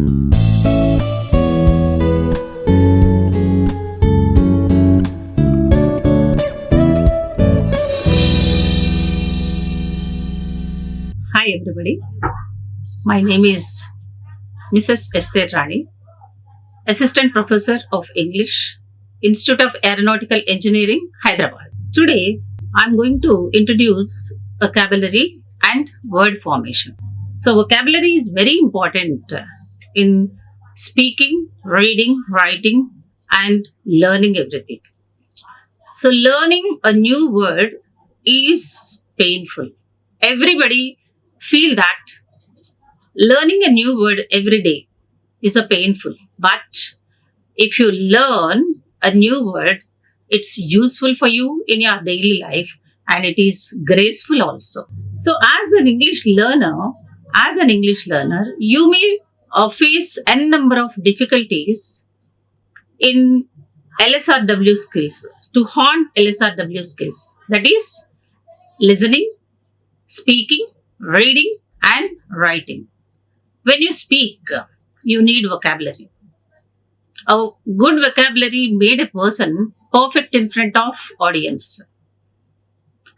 Hi everybody, my name is Mrs. Esther Rani, Assistant Professor of English, Institute of Aeronautical Engineering, Hyderabad. Today, I am going to introduce vocabulary and word formation. So, vocabulary is very important in speaking, reading, writing, and learning everything. So, learning a new word is painful. Everybody feel that learning a new word every day is a painful, but if you learn a new word, it's useful for you in your daily life and it is graceful also. So as an English learner, you may face n number of difficulties in LSRW skills, to hone LSRW skills, that is listening, speaking, reading and writing. When you speak, you need vocabulary. A good vocabulary made a person perfect in front of audience.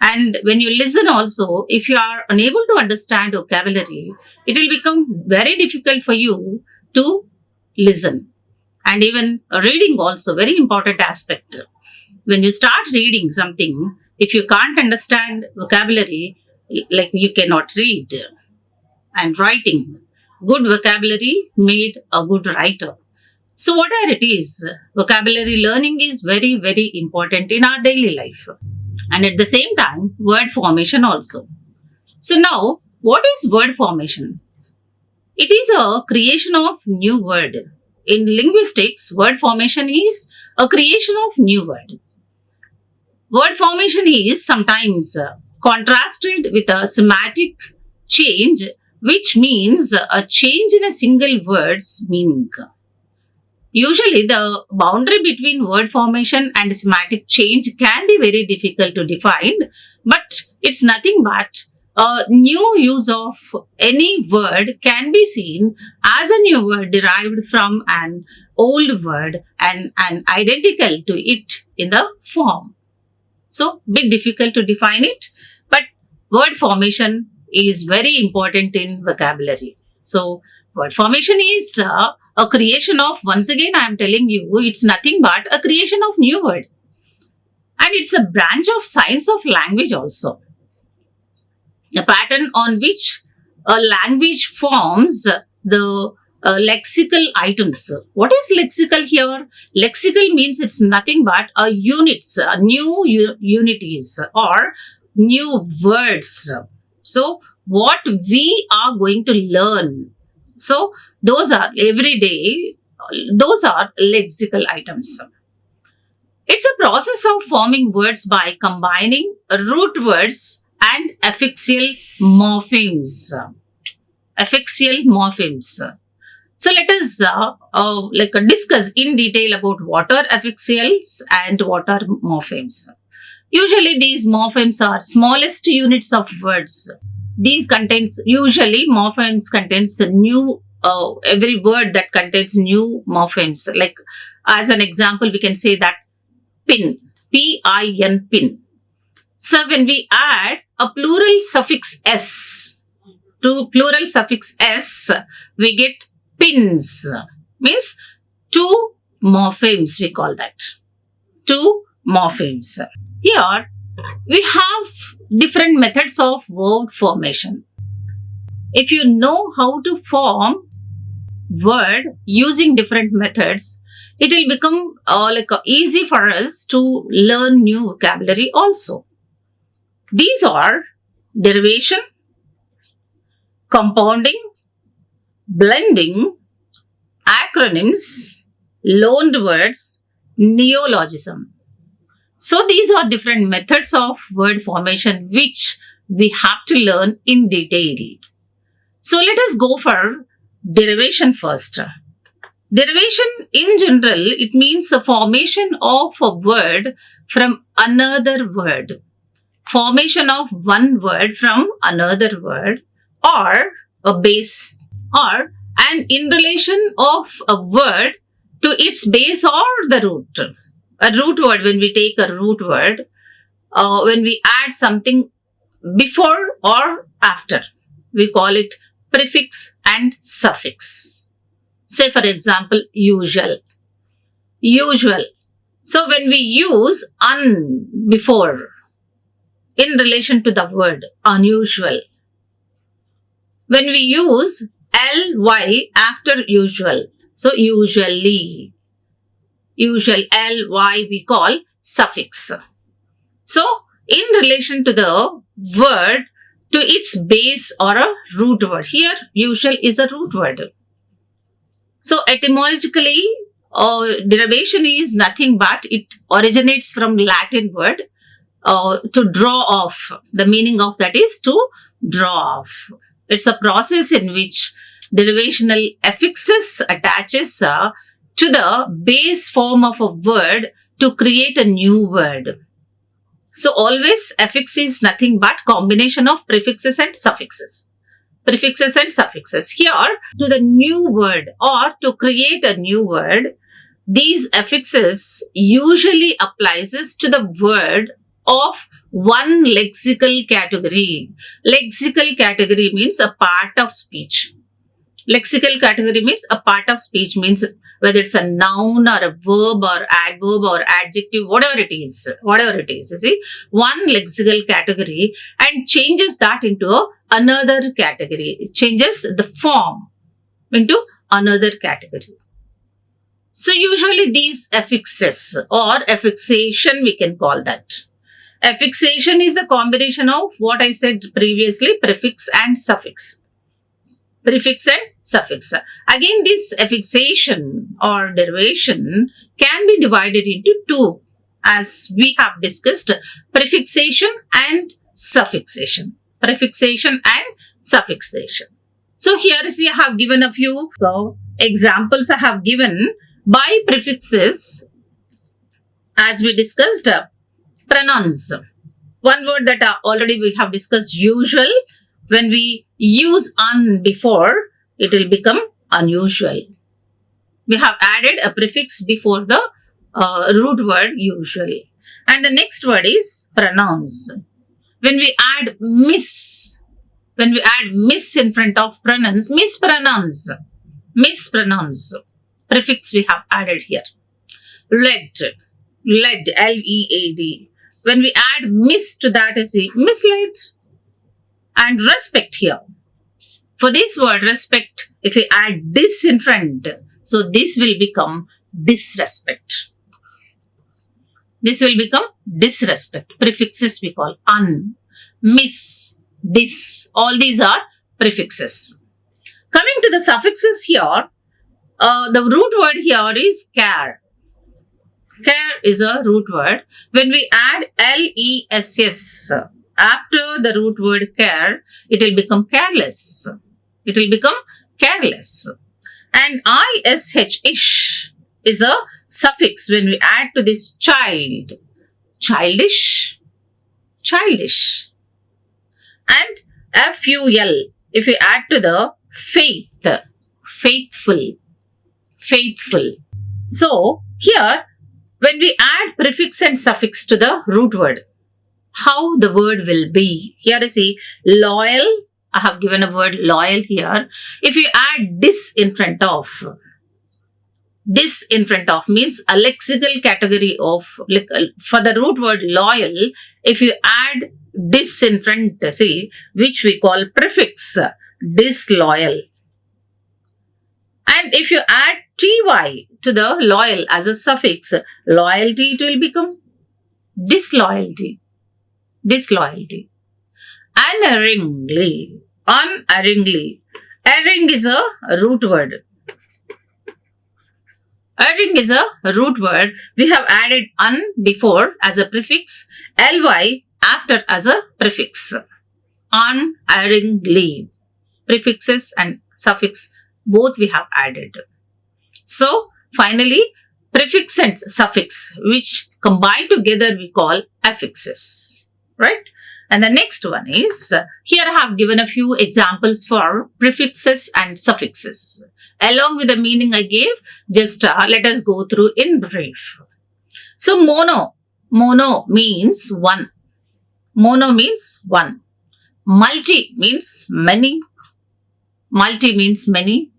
And when you listen also, if you are unable to understand vocabulary, it will become very difficult for you to listen. And even reading also, very important aspect. When you start reading something, if you can't understand vocabulary, like you cannot read. And writing, good vocabulary made a good writer. So whatever it is, vocabulary learning is very, very important in our daily life. And at the same time, word formation also. So now, what is word formation? It is a creation of new word. In linguistics, word formation is a creation of new word. Word formation is sometimes contrasted with a semantic change, which means a change in a single word's meaning. Usually, the boundary between word formation and semantic change can be very difficult to define, but it's nothing but a new use of any word can be seen as a new word derived from an old word and identical to it in the form. So, bit difficult to define it, but word formation is very important in vocabulary. So, word formation is a creation of, once again I am telling you, it's nothing but a creation of new word. And it's a branch of science of language also. A pattern on which a language forms the lexical items. What is lexical here? Lexical means it's nothing but a units, new unities or new words. So, what we are going to learn. So, those are every day, those are lexical items. It's a process of forming words by combining root words and affixal morphemes. Affixal morphemes. So, let us discuss in detail about what are affixals and what are morphemes. Usually, these morphemes are smallest units of words. These usually morphemes contains new, every word that contains new morphemes. Like, as an example, we can say that pin, P-I-N, pin. So, when we add a plural suffix S to plural suffix S, we get pins. Means two morphemes, we call that. Two morphemes. Here, we have different methods of word formation. If you know how to form word using different methods, it will become easy for us to learn new vocabulary also. These are derivation, compounding, blending, acronyms, loaned words, neologism. So these are different methods of word formation which we have to learn in detail. So let us go for derivation first. Derivation in general, it means a formation of a word from another word. Formation of one word from another word, or a base, or and in relation of a word to its base or the root. A root word, when we take a root word, when we add something before or after, we call it prefix and suffix. Say for example, usual. Usual. So when we use un before in relation to the word unusual, when we use ly after usual, so usually, usual, ly we call suffix. So in relation to the word to its base or a root word, here usual is a root word. So etymologically, derivation is nothing but it originates from Latin word to draw off. The meaning of that is to draw off. It's a process in which derivational affixes attaches to the base form of a word to create a new word. So always affix is nothing but combination of prefixes and suffixes. Prefixes and suffixes. Here, to the new word or to create a new word, these affixes usually applies to the word of one lexical category. Lexical category means a part of speech. Lexical category means a part of speech, means whether it's a noun or a verb or adverb or adjective, whatever it is, you see, one lexical category, and changes that into another category. It changes the form into another category. So usually these affixes or affixation, we can call that. Affixation is the combination of what I said previously, prefix and suffix. Prefix and suffix. Again, this affixation or derivation can be divided into two, as we have discussed, prefixation and suffixation. Prefixation and suffixation. So here I have given a few examples I have given by prefixes. As we discussed, pronouns. One word that already we have discussed, usual. When we use un before, it will become unusual. We have added a prefix before the root word usually. And the next word is pronouns. When we add miss in front of pronouns, mispronouns. Prefix we have added here. Led, L-E-A-D. When we add miss to that, is misled. And respect here. For this word respect, if we add dis in front, so this will become disrespect. This will become disrespect. Prefixes we call un, miss, dis. All these are prefixes. Coming to the suffixes here, the root word here is care. Care is a root word. When we add L-E-S-S after the root word care, it will become careless. It will become careless. And I-S-H, ish, is a suffix when we add to this child. Childish, childish. And F-U-L, if we add to the faith, faithful, faithful. So, here, when we add prefix and suffix to the root word, how the word will be. Here I see loyal. I have given a word loyal here. If you add this in front of means a lexical category of, for the root word loyal, if you add this in front, see, which we call prefix, disloyal. And if you add ty to the loyal as a suffix, loyalty, it will become disloyalty. Disloyalty. Unerringly. Unerringly. Erring is a root word. Erring is a root word. We have added un before as a prefix, ly after as a prefix. Unerringly. Prefixes and suffix both we have added. So finally, prefix and suffix which combined together we call affixes. Right? And the next one is, here I have given a few examples for prefixes and suffixes. Along with the meaning I gave, just let us go through in brief. So mono means one. Mono means one. Multi means many. Multi means many.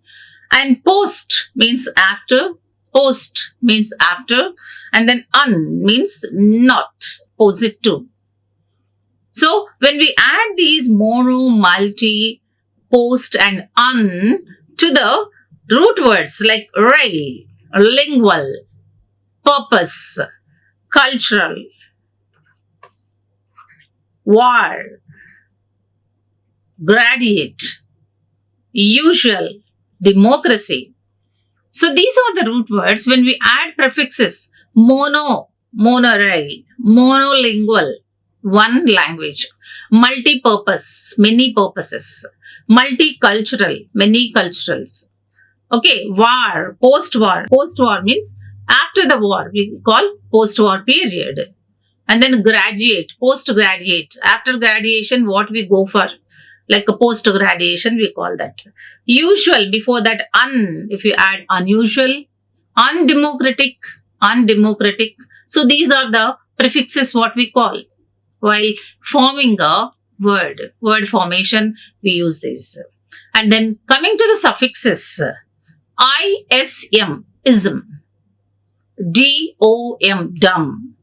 And post means after. Post means after. And then un means not, opposite to. So when we add these mono, multi, post and un to the root words like rail, lingual, purpose, cultural, war, graduate, usual, democracy. So these are the root words. When we add prefixes, monorail, monolingual, one language, multi-purpose, many purposes, multicultural, many culturals. Okay, war, post-war. Post-war means after the war, we call post-war period. And then graduate, post-graduate. After graduation, what we go for? Like a post-graduation, we call that. Usual, before that, if you add unusual, undemocratic. So these are the prefixes what we call. While forming a word formation, we use this. And then coming to the suffixes, ism, ism, dom, dumb.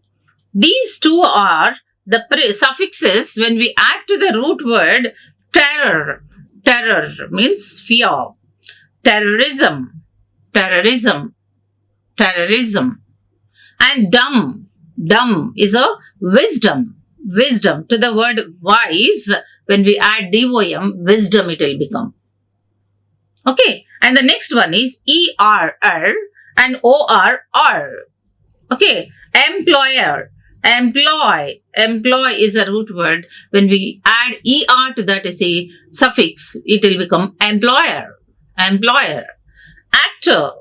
These two are the suffixes when we add to the root word terror. Terror means fear. Terrorism. And dumb is a wisdom. Wisdom. To the word wise, when we add dom, wisdom it will become. Okay. And the next one is ERR and ORR. Okay. Employer. Employ is a root word. When we add ER to that as a suffix, it will become employer. Actor.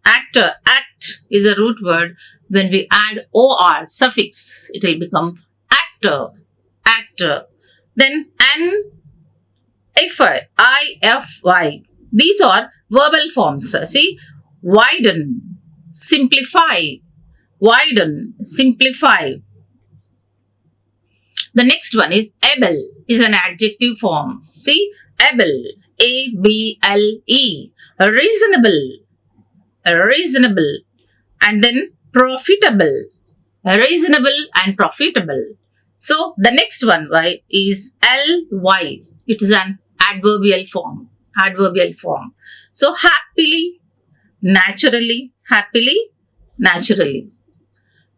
Act is a root word. When we add OR suffix, it will become actor. Then IFY. These are verbal forms. See, widen, simplify. The next one is able, is an adjective form. See, able, A-B-L-E, reasonable, and then profitable, reasonable and profitable. So the next one is ly. It is an adverbial form. So happily, naturally.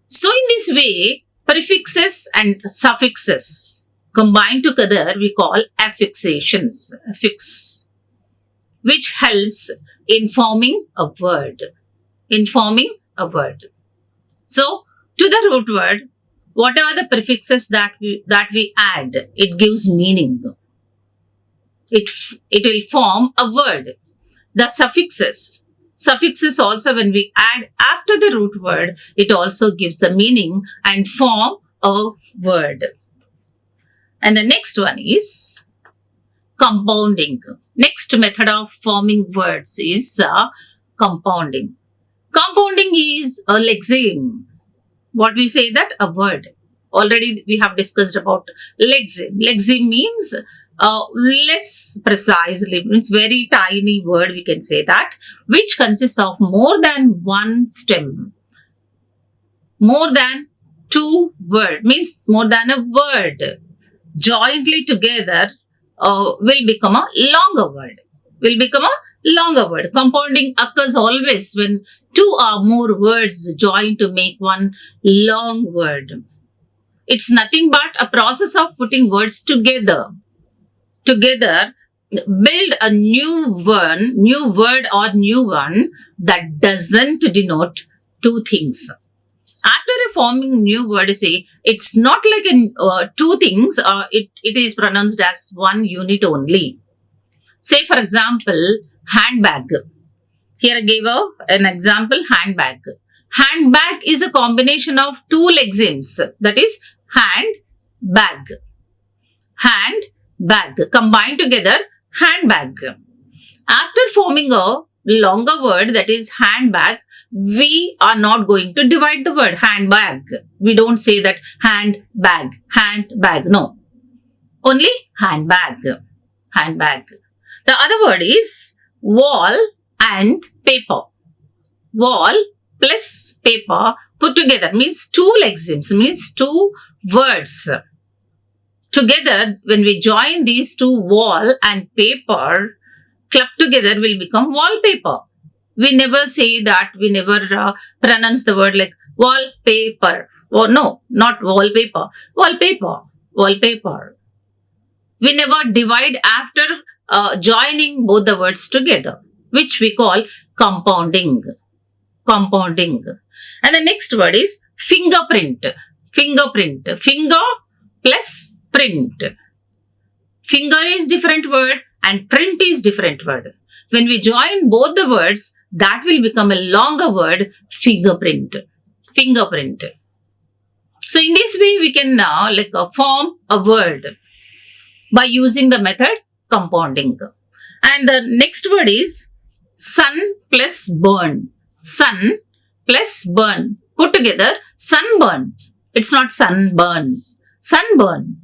So in this way, prefixes and suffixes combined together we call affixations. Which helps in forming a word. So to the root word, whatever the prefixes that we add, it gives meaning. It will form a word. The suffixes also, when we add after the root word, it also gives the meaning and form a word. And the next one is compounding. Next method of forming words is compounding. Compounding is a lexeme. What we say that? A word. Already we have discussed about lexeme. Lexeme means less precisely, means very tiny word, we can say that, which consists of more than one stem. More than two words, means more than a word. Jointly together will become a longer word. Compounding occurs always when two or more words join to make one long word. It's nothing but a process of putting words together, build a new word or new one that doesn't denote two things. After forming new word, say it's not like two things. It is pronounced as one unit only. Say for example, handbag. Here I gave an example, handbag. Handbag is a combination of two lexemes. That is hand, bag. hand, bag. Combined together, handbag. After forming a longer word, that is handbag, we are not going to divide the word handbag. We don't say that handbag, handbag. No. Only handbag. Handbag. The other word is wall and paper. Wall plus paper put together means two lexemes, means two words. Together, when we join these two, wall and paper, clubbed together will become wallpaper. We never say that, we never pronounce the word like wallpaper. Oh, no, not wallpaper. Wallpaper. Wallpaper. We never divide after joining both the words together, which we call compounding. Compounding. And the next word is fingerprint. Fingerprint. Finger plus print. Finger is different word and print is different word. When we join both the words, that will become a longer word, fingerprint. Fingerprint. So in this way, we can now form a word by using the method compounding. And the next word is sun plus burn. Sun plus burn. Put together, sunburn. It's not sunburn. Sunburn.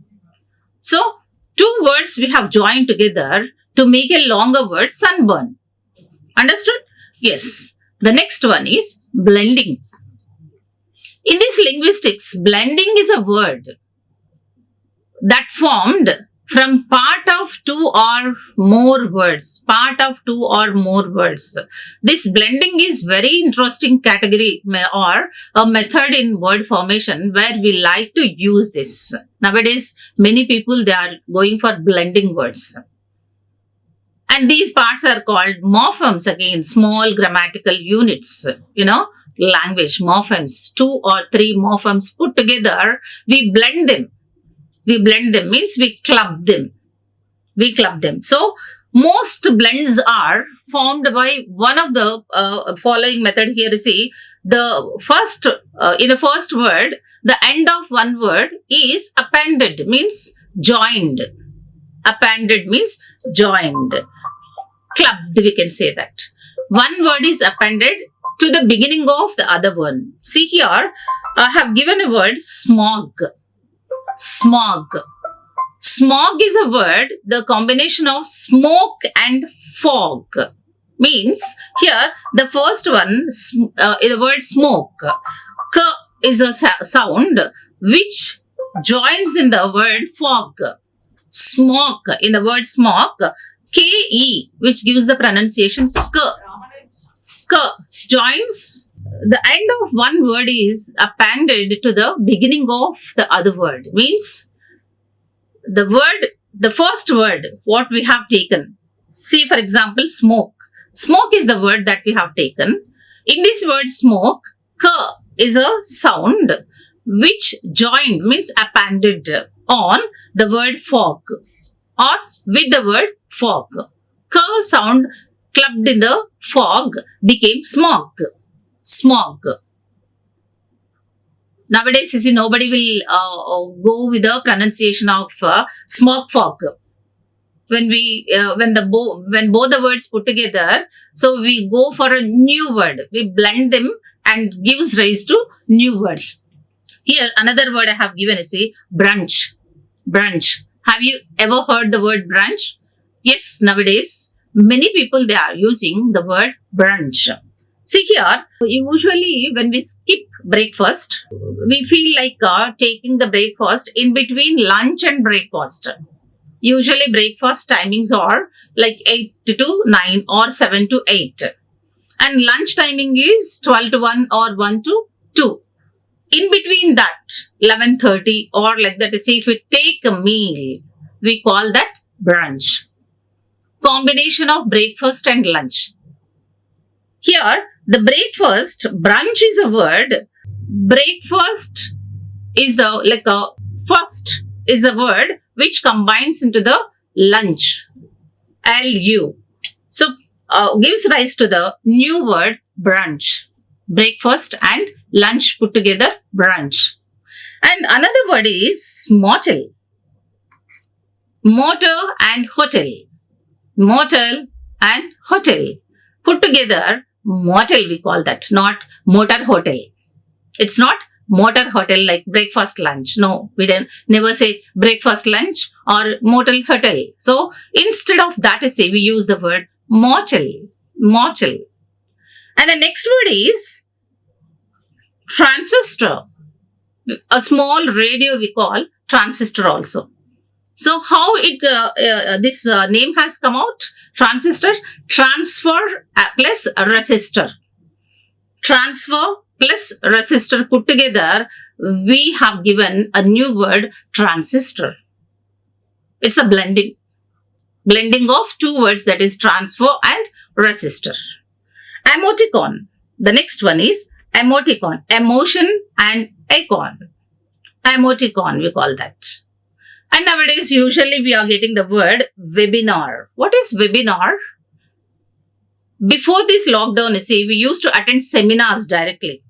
So, two words we have joined together to make a longer word, sunburn. Understood? Yes. The next one is blending. In this linguistics, blending is a word that formed from part of two or more words. Part of two or more words. This blending is very interesting category or a method in word formation where we like to use this. Nowadays, many people, they are going for blending words. And these parts are called morphemes, again, small grammatical units, language morphemes, 2 or 3 morphemes put together, we blend them. We blend them means we club them. We club them. So, most blends are formed by one of the following method here. You see, the first, in the first word, the end of one word is appended, means joined. Appended means joined. Clubbed, we can say that. One word is appended to the beginning of the other one. See here, I have given a word smog. Smog. Smog is a word, the combination of smoke and fog. Means here, the first one is the word smoke. K is a sound which joins in the word fog. Smoke, in the word smoke, K-E, which gives the pronunciation K. K joins, the end of one word is appended to the beginning of the other word. Means, the first word, what we have taken. See, for example, smoke. Smoke is the word that we have taken. In this word smoke, K is a sound which joined, means appended on the word fog or with the word fog. K sound clubbed in the fog became smog. Smog. Nowadays, you see, nobody will go with the pronunciation of smog fog. When both the words put together, so we go for a new word. We blend them and gives rise to new word. Here, another word I have given is brunch. Brunch. Have you ever heard the word brunch? Yes, nowadays, many people, they are using the word brunch. See here, usually when we skip breakfast, we feel like taking the breakfast in between lunch and breakfast. Usually breakfast timings are like 8 to 9 or 7 to 8. And lunch timing is 12 to 1 or 1 to 2. In between that, 11:30 or like that, say if we take a meal, we call that brunch. Combination of breakfast and lunch. Here, the breakfast, brunch is a word. Breakfast is the, first is the word which combines into the lunch. L-U. So, gives rise to the new word brunch. Breakfast and lunch put together, brunch. And another word is motel. Motor and hotel. Motel and hotel. Put together, motel we call that, not motor hotel. It's not motor hotel like breakfast lunch. No, we don't never say breakfast lunch or motel hotel. So instead of that, we use the word motel. Motel. And the next word is transistor. A small radio we call transistor also. So how this name has come out? Transistor, transfer plus resistor. Transfer plus resistor put together, we have given a new word, transistor. It's a blending of two words, that is transfer and resistor. Emoticon. The next one is emoticon. Emotion and icon. Emoticon we call that. And nowadays usually we are getting the word webinar. What is webinar? Before this lockdown, we used to attend seminars directly.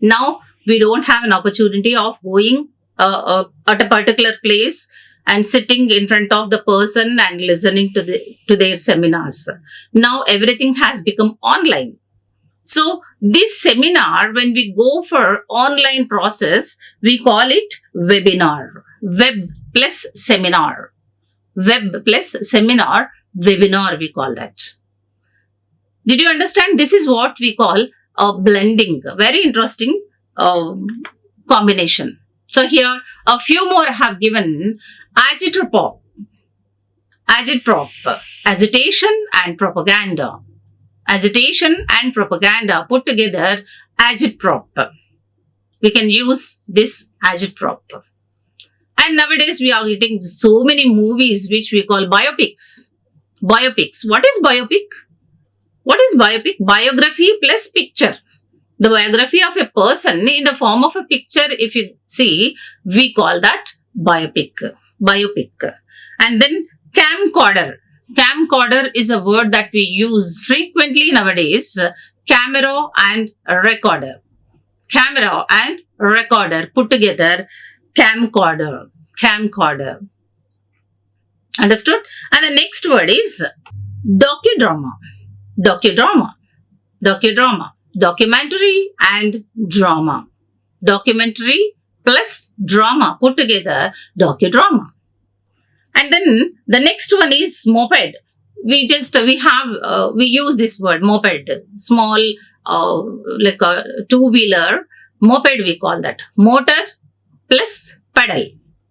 Now we don't have an opportunity of going at a particular place and sitting in front of the person and listening to their seminars. Now everything has become online. So this seminar, when we go for online process, we call it webinar. Web plus seminar. Web plus seminar, webinar we call that. Did you understand? This is what we call a blending. Very interesting combination. So here a few more I have given. Agitprop. Agitprop. Agitation and propaganda. Agitation and propaganda put together, agitprop. We can use this agitprop. And nowadays we are getting so many movies which we call biopics. Biopics. What is biopic? What is biopic? Biography plus picture. The biography of a person in the form of a picture, if you see, we call that biopic. Biopic. And then camcorder. Camcorder is a word that we use frequently nowadays. Camera and recorder. Camera and recorder put together, camcorder. Camcorder. Understood? And the next word is docudrama. Docudrama. Docudrama. Documentary and drama. Documentary plus drama put together, docudrama. And then the next one is moped. We use this word moped, small like a two-wheeler moped we call that. Motor plus pedal.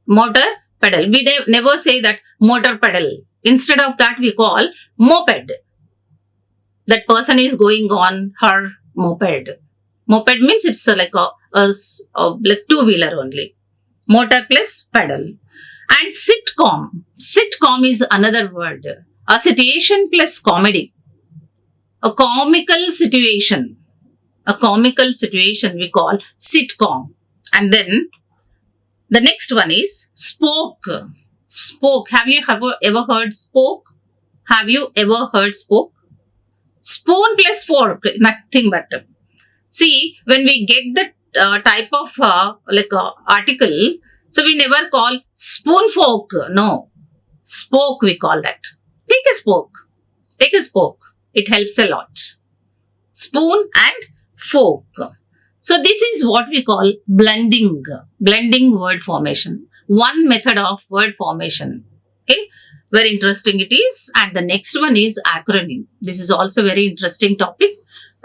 Motor, pedal. We never say that motor pedal. Instead of that we call moped. That person is going on her moped. Moped means it's like like two-wheeler only. Motor plus pedal. And sitcom. Sitcom is another word. A situation plus comedy. A comical situation. A comical situation we call sitcom. And then the next one is spoke. Spoke. Have you ever heard spoke? Have you ever heard spoke? Spoon plus fork. Nothing but. See, when we get the type of article, so we never call spoon fork. No. Spoke we call that. Take a spoke. Take a spoke. It helps a lot. Spoon and fork. So this is what we call blending. Blending word formation. One method of word formation. Okay. Very interesting it is. And the next one is acronym. This is also very interesting topic.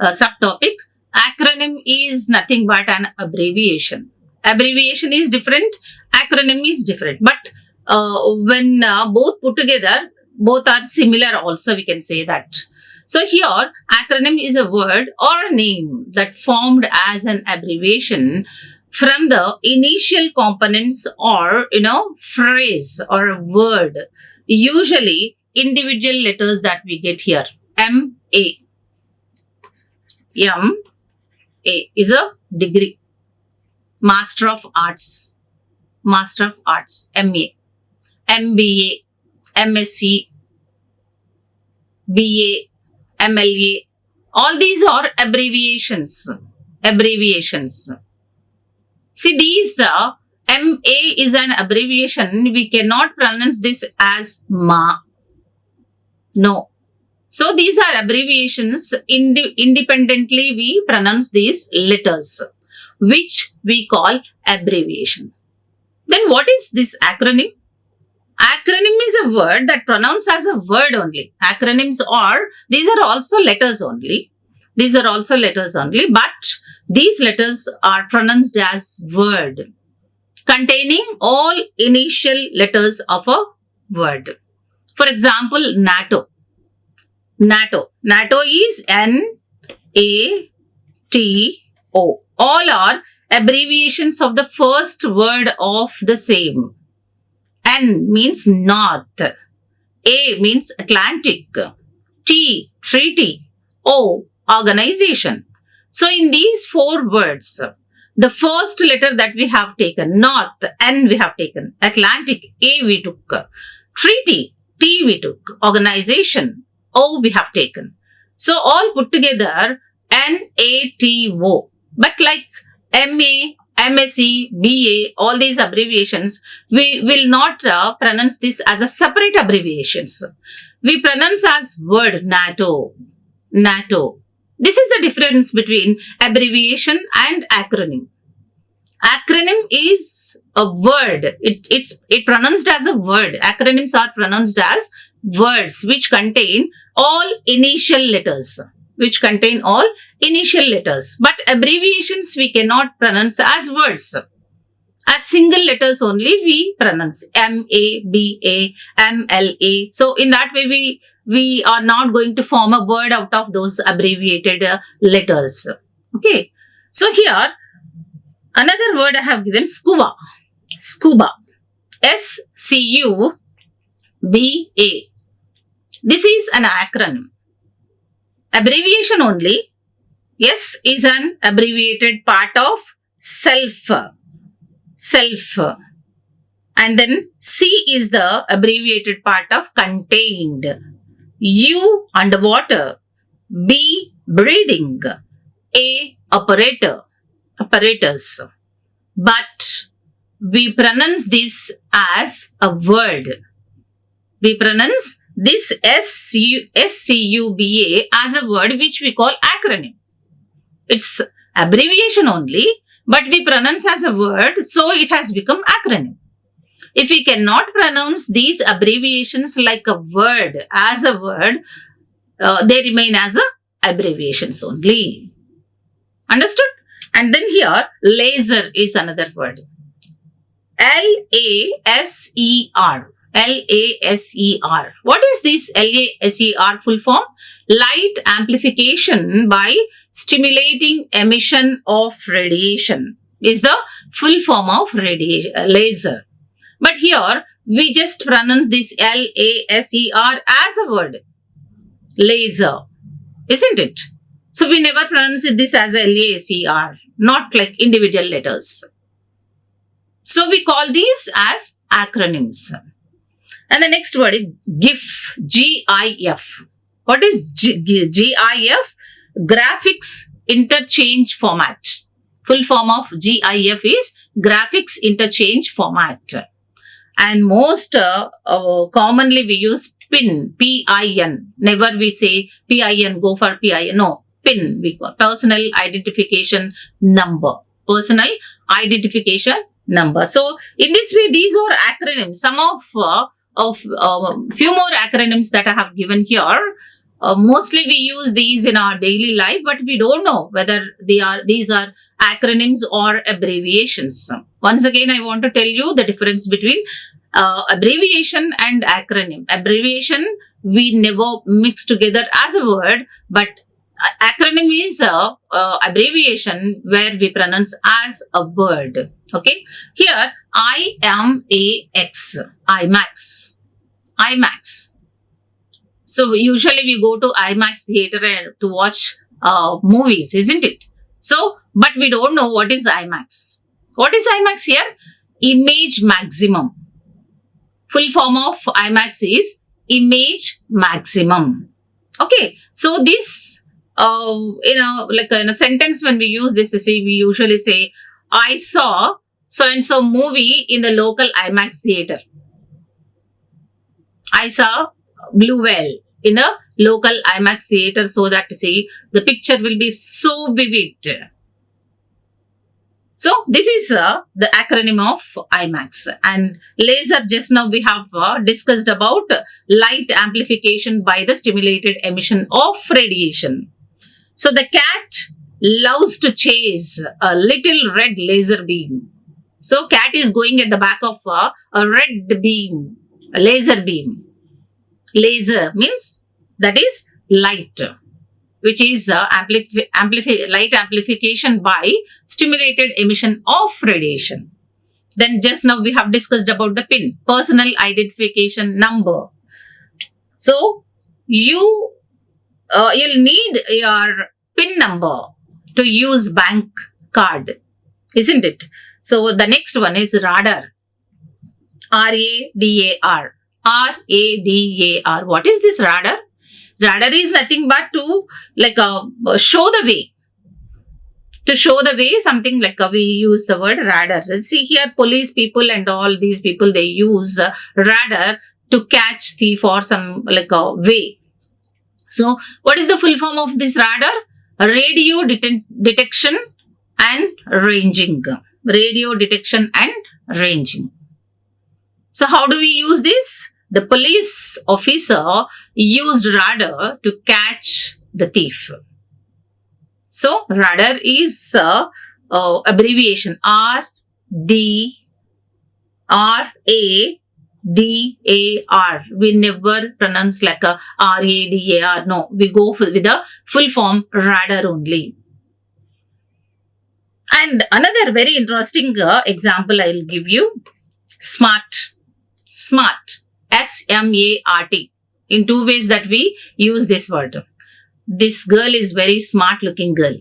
Subtopic. Acronym is nothing but an abbreviation. Abbreviation is different, acronym is different. But when both put together, both are similar also, we can say that. So here, acronym is a word or a name that formed as an abbreviation from the initial components or, phrase or a word. Usually, individual letters that we get here. M.A. M.A. is a degree. Master of Arts. Master of Arts. M.A. MBA. MSc. BA. MLA. All these are abbreviations. Abbreviations. See, these MA is an abbreviation. We cannot pronounce this as Ma. No. So these are abbreviations. Independently, we pronounce these letters, which we call abbreviation. Then what is this acronym? Acronym is a word that pronounced as a word only. Acronyms these are also letters only. These are also letters only, but these letters are pronounced as word, containing all initial letters of a word. For example, NATO. NATO is N-A-T-O. All are abbreviations of the first word of the same. N means North. A means Atlantic. T, treaty. O, organization. So in these four words, the first letter that we have taken, North, N we have taken, Atlantic, A we took, treaty, T we took, organization, O we have taken. So all put together, NATO. But like MA, MSc, BA, all these abbreviations, we will not pronounce this as a separate abbreviations. We pronounce as word NATO. NATO. This is the difference between abbreviation and acronym. Acronym is a word. It's pronounced as a word. Acronyms are pronounced as words which contain all initial letters. But abbreviations we cannot pronounce as words. As single letters only we pronounce M-A-B-A, M-L-A. So in that way we are not going to form a word out of those abbreviated letters. Okay. So here another word I have given, scuba. Scuba. S-C-U-B-A. This is an acronym. Abbreviation only. S is an abbreviated part of self. And then C is the abbreviated part of contained. U, underwater. B, breathing. A, apparatus. But we pronounce this as a word. We pronounce this SCUBA as a word which we call acronym. It's abbreviation only, but we pronounce as a word, so it has become acronym. If we cannot pronounce these abbreviations like a word, as a word, they remain as abbreviations only. Understood? And then here, laser is another word. L-A-S-E-R. L-A-S-E-R. What is this L-A-S-E-R full form? Light amplification by stimulating emission of radiation is the full form of laser. But here we just pronounce this L-A-S-E-R as a word. Laser. Isn't it? So we never pronounce this as L-A-S-E-R. Not like individual letters. So we call these as acronyms. And the next word is GIF. G-I-F. What is GIF? Graphics Interchange Format. Full form of GIF is Graphics Interchange Format. And most commonly we use PIN. P-I-N. Never we say P-I-N. Go for P-I-N. No. PIN. We call Personal Identification Number. Personal Identification Number. So in this way, these are acronyms. Some of few more acronyms that I have given here. Mostly we use these in our daily life, but we don't know whether these are acronyms or abbreviations. Once again, I want to tell you the difference between abbreviation and acronym. Abbreviation we never mix together as a word, but acronym is abbreviation where we pronounce as a word. Okay. Here, IMAX. IMAX. IMAX. So usually we go to IMAX theater to watch movies, isn't it? So, but we don't know what is IMAX. What is IMAX here? Image maximum. Full form of IMAX is image maximum. Okay. So this, like in a sentence when we use this, we usually say, I saw so and so movie in the local IMAX theater. I saw Blue Whale in a local IMAX theater, so that the picture will be so vivid. So this is the acronym of IMAX. And laser, just now we have discussed about light amplification by the stimulated emission of radiation. So the cat loves to chase a little red laser beam. So cat is going at the back of a red beam, a laser beam. Laser means that is light, which is light amplification by stimulated emission of radiation. Then just now we have discussed about the PIN, personal identification number. So you'll need your PIN number to use bank card, isn't it? So the next one is radar. RADAR. RADAR. What is this radar? Radar is nothing but to show the way. To show the way, something like we use the word radar. See here, police people and all these people, they use radar to catch thief or some way. So what is the full form of this radar? Radio detection and ranging. Radio detection and ranging. So how do we use this? The police officer used radar to catch the thief. So radar is abbreviation RADAR. We never pronounce like a RADAR. No, we go with the full form radar only. And another very interesting example I will give you. Smart. SMART. In two ways that we use this word. This girl is very smart looking girl.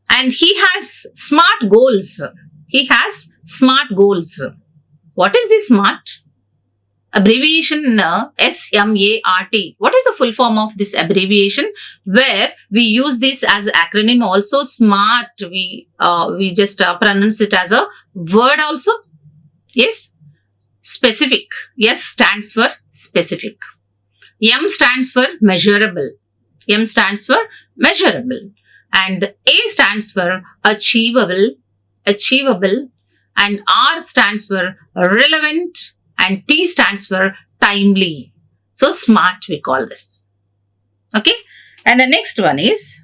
And he has smart goals. He has smart goals. What is this SMART? Abbreviation SMART. What is the full form of this abbreviation? Where we use this as acronym also. SMART, we just pronounce it as a word also. Yes. Specific. S stands for specific. M stands for measurable. M stands for measurable. And A stands for achievable. Achievable. And R stands for relevant. And T stands for timely. So SMART we call this. Okay. And the next one is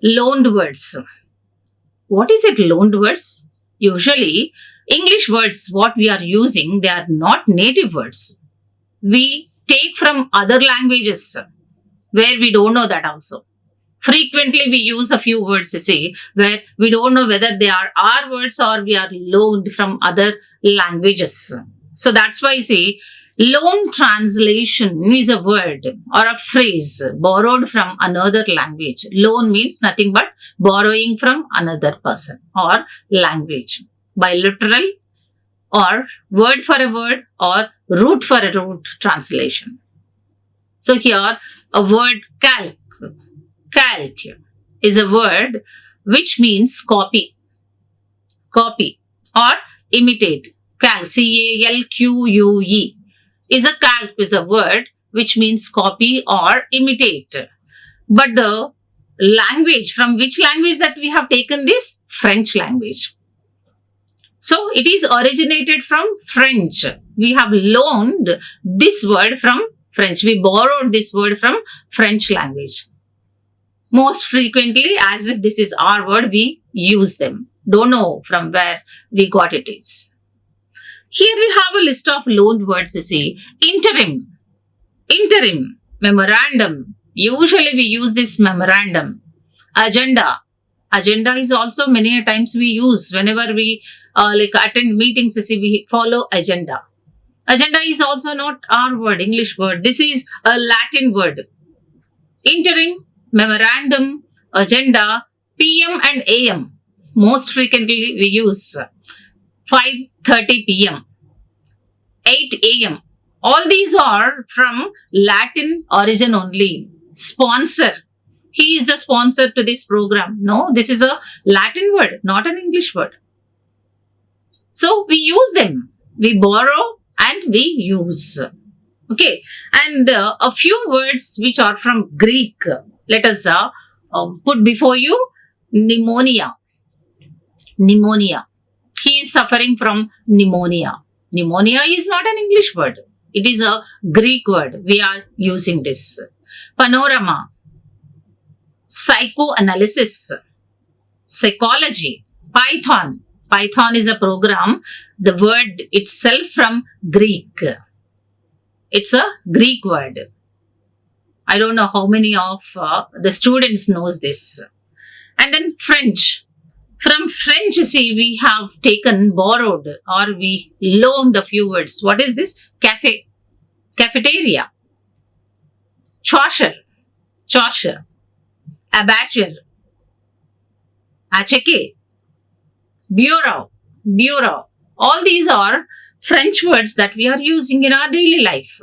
loaned words. What is it, loaned words? Usually English words what we are using, they are not native words. We take from other languages where we don't know that also. Frequently we use a few words, where we don't know whether they are our words or we are loaned from other languages. So that's why loan translation is a word or a phrase borrowed from another language. Loan means nothing but borrowing from another person or language. By literal or word for a word or root for a root translation. So here a word calc. Calc is a word which means copy. Copy or imitate. Calc, CALQUE is a word which means copy or imitate. But the language, from which language that we have taken this? French language. So it is originated from French. We have loaned this word from French. We borrowed this word from French language. Most frequently, as if this is our word, we use them. Don't know from where we got it is. Here we have a list of loaned words, Interim. Interim. Memorandum. Usually we use this memorandum. Agenda. Agenda is also many a times we use whenever we attend meetings, we follow agenda. Agenda is also not our word, English word. This is a Latin word. Interim, memorandum, agenda, PM and AM. Most frequently we use 5:30 PM, 8 AM. All these are from Latin origin only. Sponsor. he is the sponsor to this program. No, this is a Latin word, not an English word. So we use them. We borrow and we use. Okay. And a few words which are from Greek. Let us put before you pneumonia. Pneumonia. He is suffering from pneumonia. Pneumonia is not an English word. It is a Greek word. We are using this. Panorama. Psychoanalysis. Psychology. Python. Python is a program. The word itself from Greek. It's a Greek word. I don't know how many of the students knows this. And then French. From French, see, we have taken, borrowed, or we loaned a few words. What is this? Cafe. Cafeteria. Chaucer. Chaucer. Abature. Acheke. Bureau. Bureau. All these are French words that we are using in our daily life.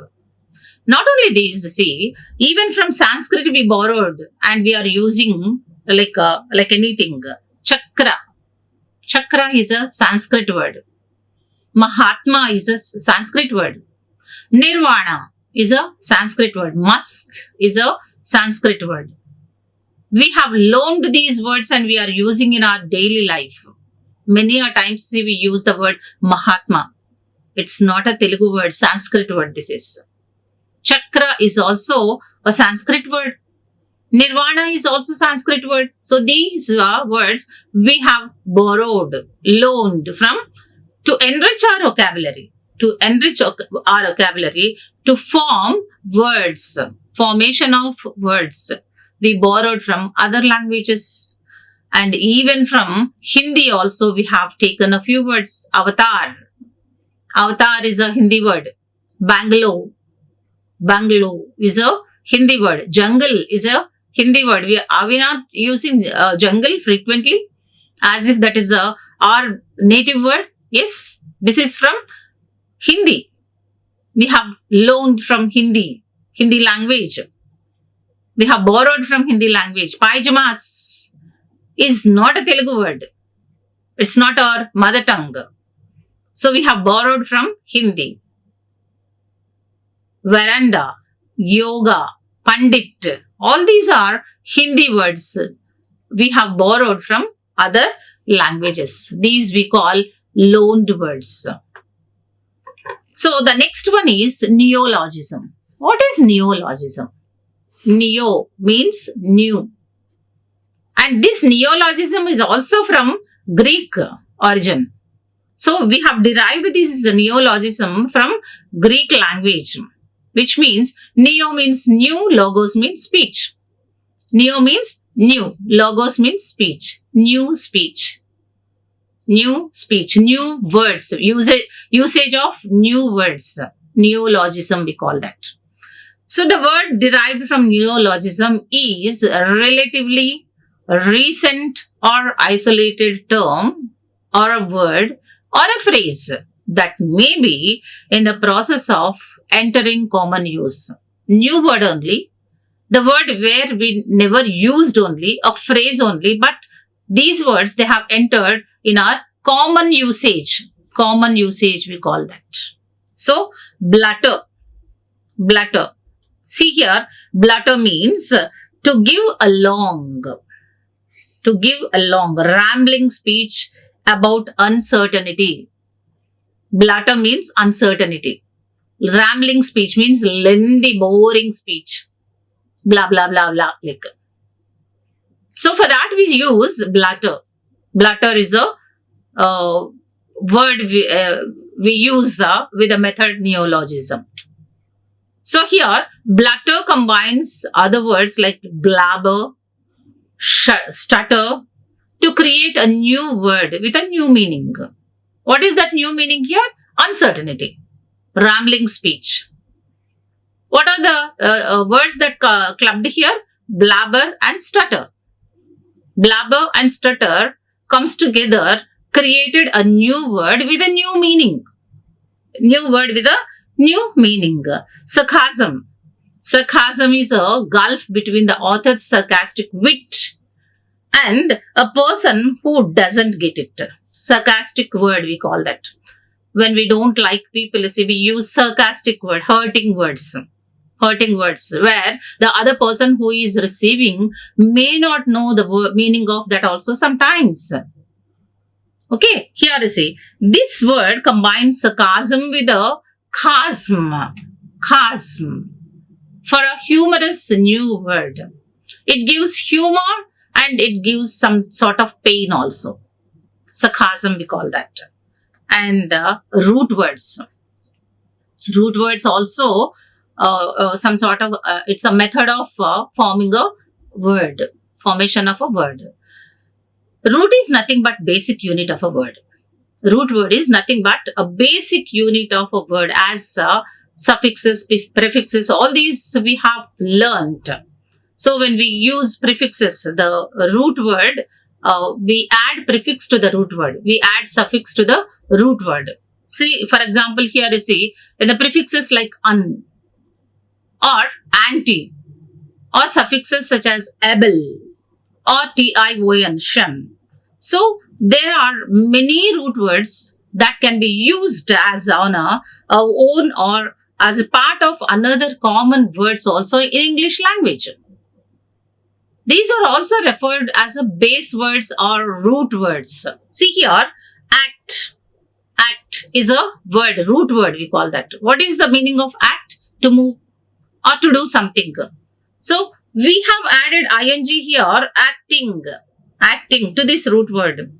Not only these, see, even from Sanskrit we borrowed and we are using like anything. Chakra. Chakra is a Sanskrit word. Mahatma is a Sanskrit word. Nirvana is a Sanskrit word. Musk is a Sanskrit word. We have loaned these words and we are using in our daily life. Many a times we use the word Mahatma. It's not a Telugu word, Sanskrit word this is. Chakra is also a Sanskrit word. Nirvana is also Sanskrit word. So these words we have borrowed, loaned from to enrich our vocabulary. To enrich our vocabulary, to form words, formation of words. We borrowed from other languages and even from Hindi also we have taken a few words. Avatar. Avatar is a Hindi word. Bangalore. Bangalore is a Hindi word. Jungle is a Hindi word. Are we not using jungle frequently? As if that is our native word? Yes. This is from Hindi. We have loaned from Hindi language. We have borrowed from Hindi language. Pyjamas is not a Telugu word. It's not our mother tongue. So we have borrowed from Hindi. Veranda, yoga, pandit. All these are Hindi words we have borrowed from other languages. These we call loaned words. So the next one is neologism. What is neologism? Neo means new. And this neologism is also from Greek origin. So we have derived this neologism from Greek language, which means neo means new, logos means speech. Neo means new, logos means speech, new speech. New speech, new words, usage of new words. Neologism we call that. So the word derived from neologism is a relatively recent or isolated term or a word or a phrase that may be in the process of entering common use. New word only, the word where we never used only, a phrase only, but these words they have entered in our common usage. Common usage we call that. So blutter. Blutter. See here, blutter means to give a long, rambling speech about uncertainty. Blutter means uncertainty. Rambling speech means lengthy, boring speech. Blah, blah, blah, blah. Like. So for that we use blutter. Blutter is a word we use with the method neologism. So here, blutter combines other words like blabber, stutter to create a new word with a new meaning. What is that new meaning here? Uncertainty, rambling speech. What are the words that clubbed here? Blabber and stutter. Blabber and stutter comes together, created a new word with a new meaning. New word with a new meaning. Sarcasm. Sarcasm is a gulf between the author's sarcastic wit and a person who doesn't get it. Sarcastic word, we call that. When we don't like people, see, we use sarcastic word, hurting words, where the other person who is receiving may not know the meaning of that also sometimes. Okay, here you see, this word combines sarcasm with a chasm for a humorous new word. It gives humor and it gives some sort of pain also. Sarcasm, we call that. And root words. Root words also some sort of, it's a method of forming a word, formation of a word. Root is nothing but basic unit of a word. Root word is nothing but a basic unit of a word, as suffixes, prefixes, all these we have learnt. So when we use prefixes, the root word, we add prefix to the root word. We add suffix to the root word. See, for example, here you see, in the prefixes like un or anti, or suffixes such as able or tion, shun. So there are many root words that can be used as on a own or as a part of another common words also in English language. These are also referred as a base words or root words. See here, act. Act is a word, root word we call that. What is the meaning of act? To move or to do something. So we have added ing here, acting to this root word.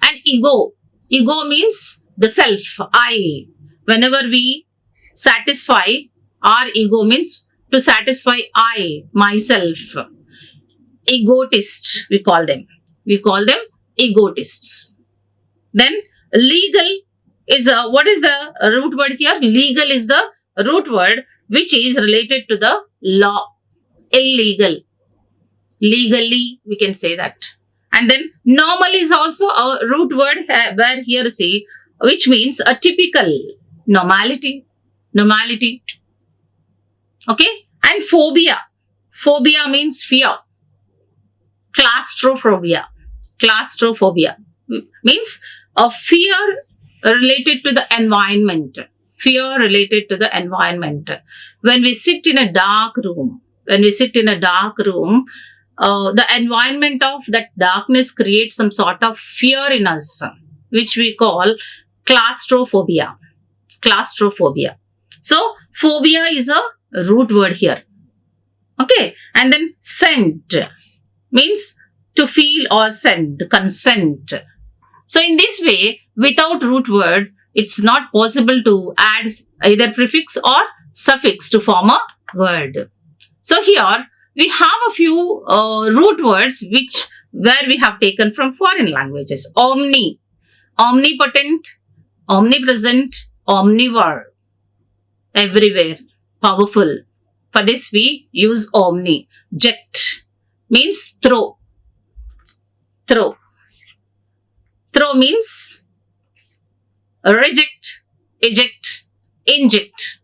And ego means the self, I. Whenever we satisfy, our ego means to satisfy I, myself. Egotist, we call them egotists. Then legal is what is the root word here? Legal is the root word which is related to the law. Illegal, legally, we can say that. And then normal is also a root word where here see, which means a typical, normality. Okay, and phobia means fear. Claustrophobia means a fear related to the environment. When we sit in a dark room, the environment of that darkness creates some sort of fear in us, which we call claustrophobia. So phobia is a root word here. Okay, and then scent means to feel or scent, consent. So in this way, without root word, it's not possible to add either prefix or suffix to form a word. So here we have a few root words where we have taken from foreign languages. Omni, omnipotent, omnipresent, omnivore, everywhere, powerful. For this we use omni. Ject means throw. Throw means reject, eject, inject.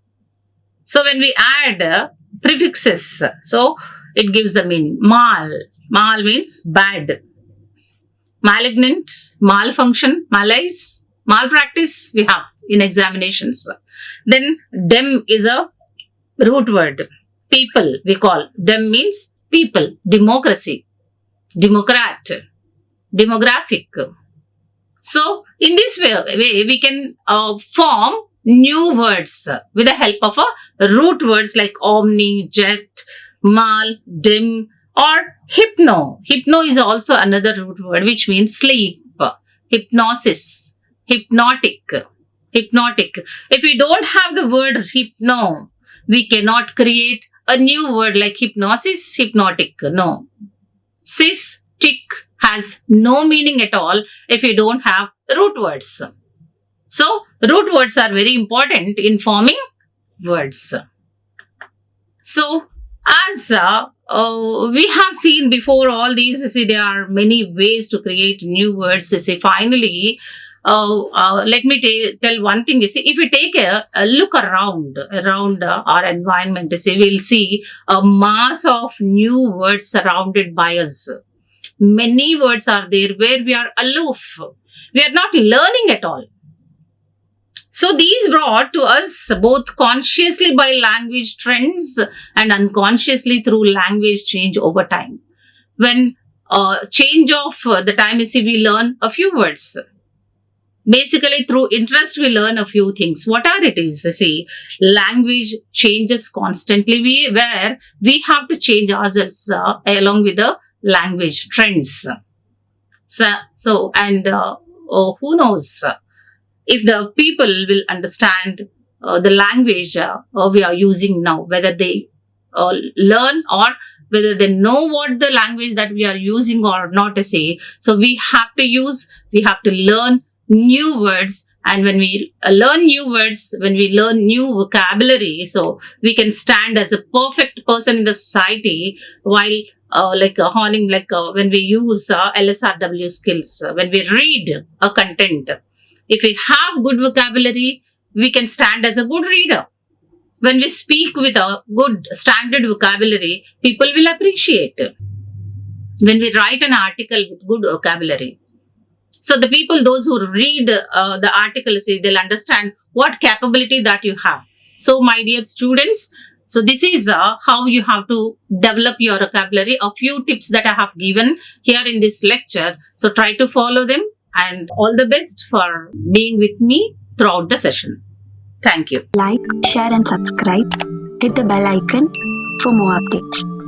So when we add prefixes, so it gives the meaning. Mal means bad. Malignant, malfunction, malice, malpractice we have in examinations. Then dem is a root word. People we call. Dem means people. Democracy, democrat, demographic. So in this way we can form new words with the help of a root words like omni, jet, mal, dim, or hypno. Hypno is also another root word which means sleep, hypnosis, hypnotic. If we don't have the word hypno, we cannot create a new word like hypnosis, hypnotic. No. Cis, tick has no meaning at all if we don't have root words. So root words are very important in forming words. So as we have seen before all these, see, there are many ways to create new words. See, finally, let me tell one thing. You see, if we take a look around our environment, you see, we'll see a mass of new words surrounded by us. Many words are there where we are aloof. We are not learning at all. So these brought to us both consciously by language trends and unconsciously through language change over time. When change of the time, you see, we learn a few words. Basically, through interest, we learn a few things. What are it is? You see, language changes constantly. Where we have to change ourselves along with the language trends. Who knows if the people will understand the language we are using now, whether they learn or whether they know what the language that we are using or not to say. So we have to learn new words. And when we learn new words, when we learn new vocabulary, so we can stand as a perfect person in the society while when we use LSRW skills, when we read a content. If we have good vocabulary, we can stand as a good reader. When we speak with a good standard vocabulary, people will appreciate it. When we write an article with good vocabulary, so the people, those who read the article, they'll understand what capability that you have. So my dear students, so this is how you have to develop your vocabulary. A few tips that I have given here in this lecture. So try to follow them, and all the best for being with me throughout the session. Thank you. Like, share and subscribe. Hit the bell icon for more updates.